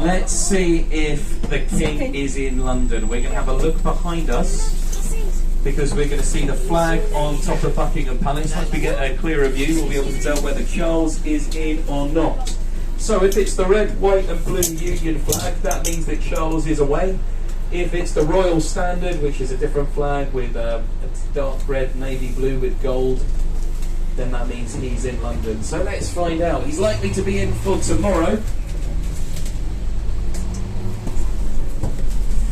Let's see if the King is in London. We're going to have a look behind us because we're going to see the flag on top of Buckingham Palace. Once we get a clearer view, we'll be able to tell whether Charles is in or not. So if it's the red, white and blue Union flag, that means that Charles is away. If it's the Royal Standard, which is a different flag with a dark red, navy blue with gold, then that means he's in London. So let's find out. He's likely to be in for tomorrow.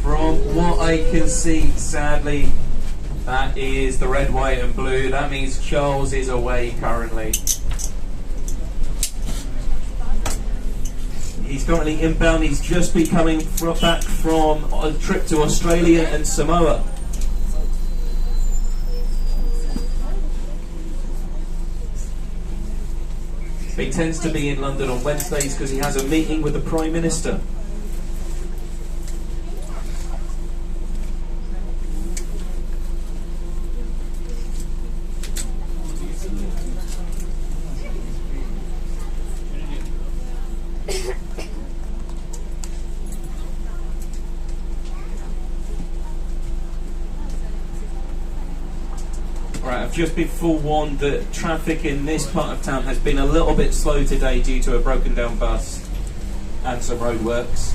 From what I can see, sadly, that is the red, white and blue. That means Charles is away currently. He's currently inbound. He's just been coming back from a trip to Australia and Samoa. He tends to be in London on Wednesdays because he has a meeting with the Prime Minister. Right, I've just been forewarned that traffic in this part of town has been a little bit slow today due to a broken down bus and some roadworks.